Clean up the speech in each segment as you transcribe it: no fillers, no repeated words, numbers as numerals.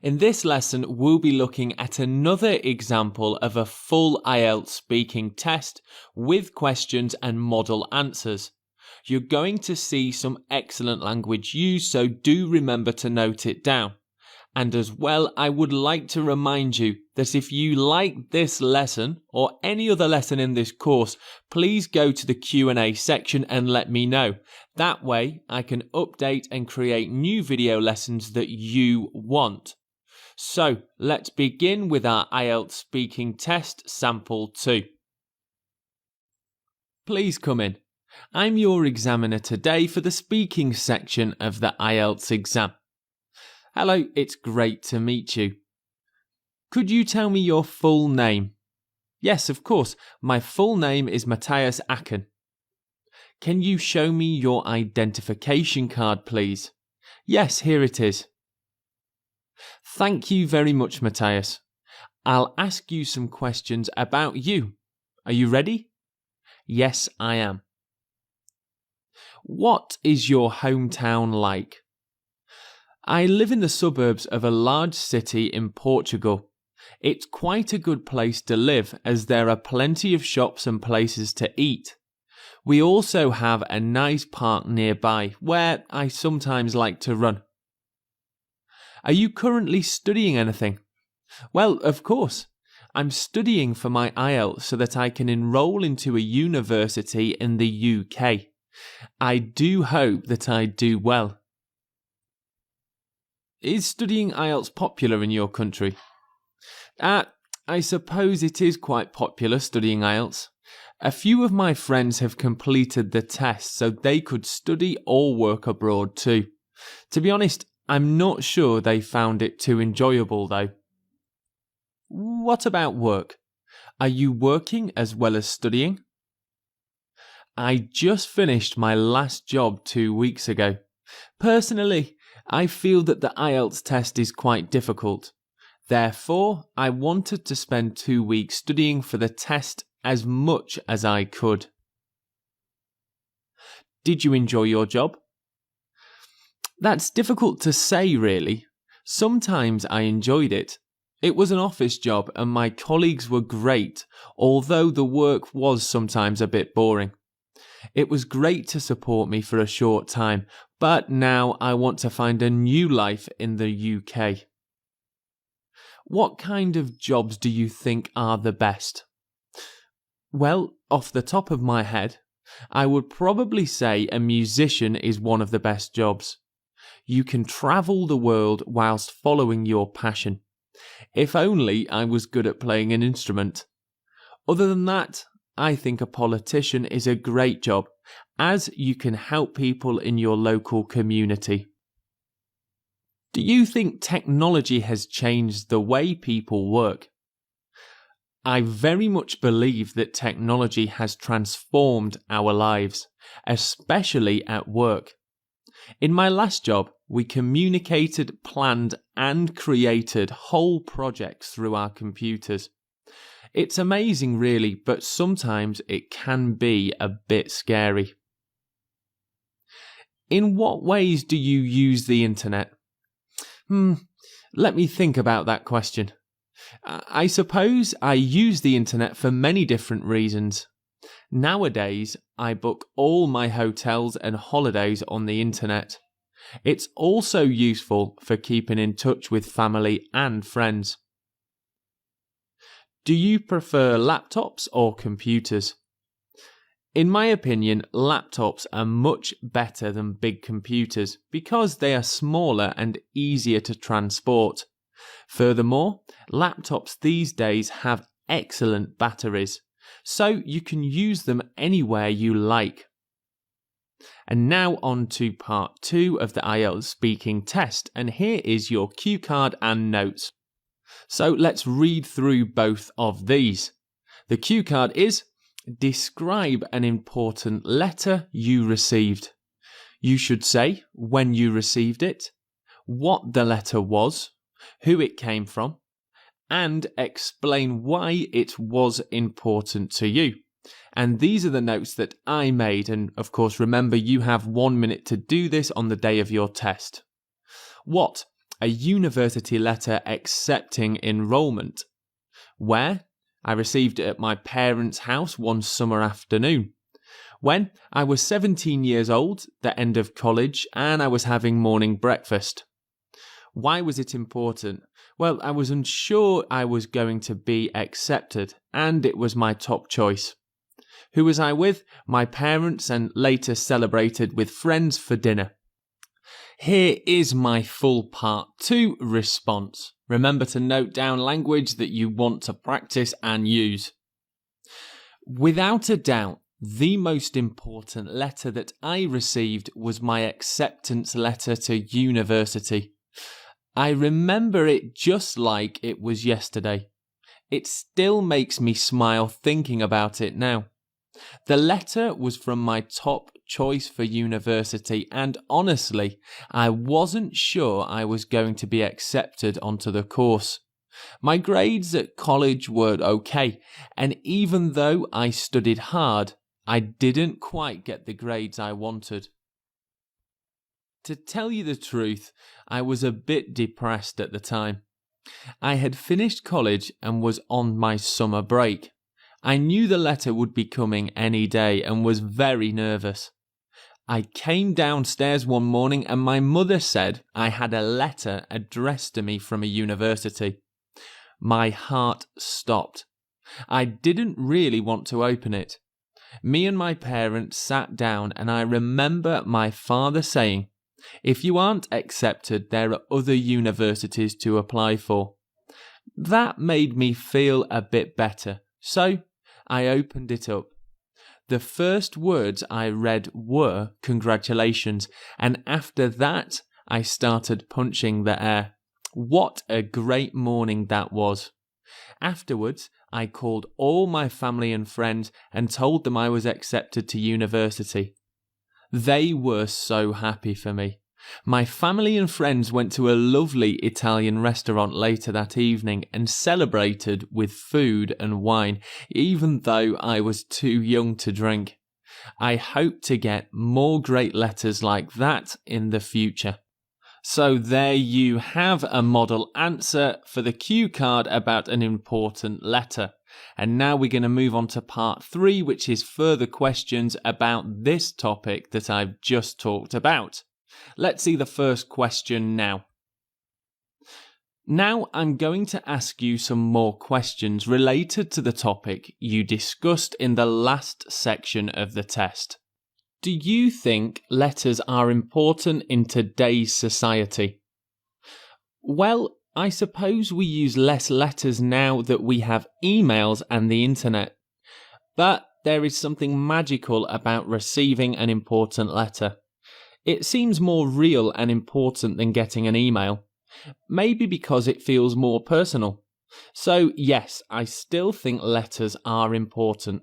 In this lesson, we'll be looking at another example of a full IELTS speaking test with questions and model answers. You're going to see some excellent language used, so do remember to note it down. And as well, I would like to remind you that if you like this lesson or any other lesson in this course, please go to the Q&A section and let me know. That way, I can update and create new video lessons that you want. So, let's begin with our IELTS speaking test sample 2. Please come in. I'm your examiner today for the speaking section of the IELTS exam. Hello, it's great to meet you. Could you tell me your full name? Yes, of course. My full name is Matthias Acken. Can you show me your identification card, please? Yes, here it is. Thank you very much, Matthias. I'll ask you some questions about you. Are you ready? Yes, I am. What is your hometown like? I live in the suburbs of a large city in Portugal. It's quite a good place to live as there are plenty of shops and places to eat. We also have a nice park nearby where I sometimes like to run. Are you currently studying anything? Well, of course. I'm studying for my IELTS so that I can enroll into a university in the UK. I do hope that I do well. Is studying IELTS popular in your country? I suppose it is quite popular studying IELTS. A few of my friends have completed the test so they could study or work abroad too. To be honest, I'm not sure they found it too enjoyable though. What about work? Are you working as well as studying? I just finished my last job 2 weeks ago. Personally, I feel that the IELTS test is quite difficult. Therefore, I wanted to spend 2 weeks studying for the test as much as I could. Did you enjoy your job? That's difficult to say, really. Sometimes I enjoyed it. It was an office job and my colleagues were great, although the work was sometimes a bit boring. It was great to support me for a short time, but now I want to find a new life in the UK. What kind of jobs do you think are the best? Well, off the top of my head, I would probably say a musician is one of the best jobs. You can travel the world whilst following your passion. If only I was good at playing an instrument. Other than that, I think a politician is a great job, as you can help people in your local community. Do you think technology has changed the way people work? I very much believe that technology has transformed our lives, especially at work. In my last job, we communicated, planned, and created whole projects through our computers. It's amazing, really, but sometimes it can be a bit scary. In what ways do you use the internet? Let me think about that question. I suppose I use the internet for many different reasons. Nowadays, I book all my hotels and holidays on the internet. It's also useful for keeping in touch with family and friends. Do you prefer laptops or computers? In my opinion, laptops are much better than big computers because they are smaller and easier to transport. Furthermore, laptops these days have excellent batteries, so you can use them anywhere you like. And now on to part 2 of the IELTS speaking test, and here is your cue card and notes. So let's read through both of these. The cue card is: describe an important letter you received. You should say when you received it, what the letter was, who it came from, and explain why it was important to you. And these are the notes that I made, and of course remember you have 1 minute to do this on the day of your test. What? a university letter accepting enrolment. Where? I received it at my parents' house one summer afternoon. When? I was 17 years old, the end of college, and I was having morning breakfast. Why was it important? Well, I was unsure I was going to be accepted, and it was my top choice. Who was I with? My parents, and later celebrated with friends for dinner. Here is my full part 2 response. Remember to note down language that you want to practice and use. Without a doubt, the most important letter that I received was my acceptance letter to university. I remember it just like it was yesterday. It still makes me smile thinking about it now. The letter was from my top choice for university, and honestly, I wasn't sure I was going to be accepted onto the course. My grades at college were okay, and even though I studied hard, I didn't quite get the grades I wanted. To tell you the truth, I was a bit depressed at the time. I had finished college and was on my summer break. I knew the letter would be coming any day and was very nervous. I came downstairs one morning and my mother said I had a letter addressed to me from a university. My heart stopped. I didn't really want to open it. Me and my parents sat down and I remember my father saying, "If you aren't accepted, there are other universities to apply for." That made me feel a bit better, so I opened it up. The first words I read were "congratulations," and after that I started punching the air. What a great morning that was. Afterwards, I called all my family and friends and told them I was accepted to university. They were so happy for me. My family and friends went to a lovely Italian restaurant later that evening and celebrated with food and wine, even though I was too young to drink. I hope to get more great letters like that in the future. So there you have a model answer for the cue card about an important letter. And now we're going to move on to part 3, which is further questions about this topic that I've just talked about. Let's see the first question now. Now I'm going to ask you some more questions related to the topic you discussed in the last section of the test. Do you think letters are important in today's society? Well, I suppose we use less letters now that we have emails and the internet. But there is something magical about receiving an important letter. It seems more real and important than getting an email. Maybe because it feels more personal. So yes, I still think letters are important.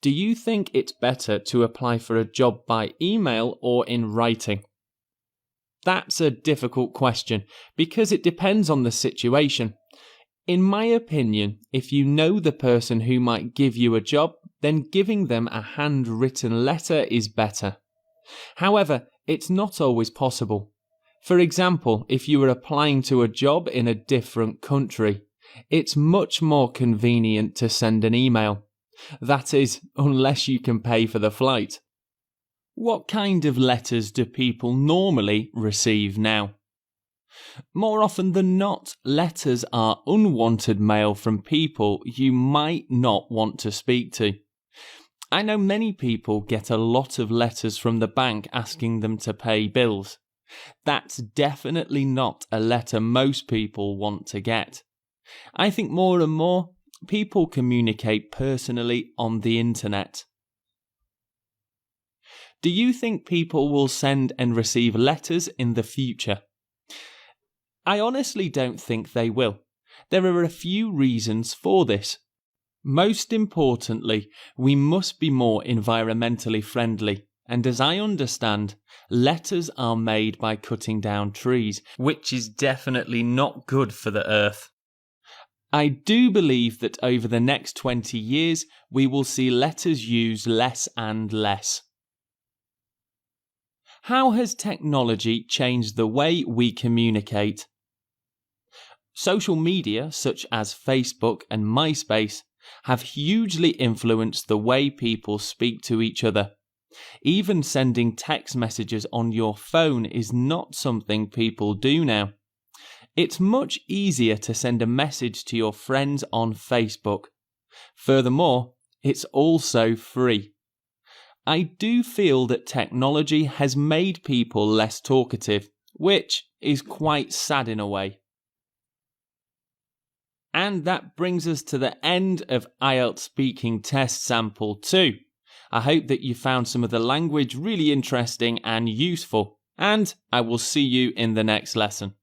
Do you think it's better to apply for a job by email or in writing? That's a difficult question because it depends on the situation. In my opinion, if you know the person who might give you a job, then giving them a handwritten letter is better. However, it's not always possible. For example, if you are applying to a job in a different country, it's much more convenient to send an email. That is, unless you can pay for the flight. What kind of letters do people normally receive now? More often than not, letters are unwanted mail from people you might not want to speak to. I know many people get a lot of letters from the bank asking them to pay bills. That's definitely not a letter most people want to get. I think more and more people communicate personally on the internet. Do you think people will send and receive letters in the future? I honestly don't think they will. There are a few reasons for this. Most importantly, we must be more environmentally friendly, and as I understand, letters are made by cutting down trees, which is definitely not good for the earth. I do believe that over the next 20 years, we will see letters used less and less. How has technology changed the way we communicate? Social media, such as Facebook and MySpace, have hugely influenced the way people speak to each other. Even sending text messages on your phone is not something people do now. It's much easier to send a message to your friends on Facebook. Furthermore, it's also free. I do feel that technology has made people less talkative, which is quite sad in a way. And that brings us to the end of IELTS Speaking Test Sample 2. I hope that you found some of the language really interesting and useful, and I will see you in the next lesson.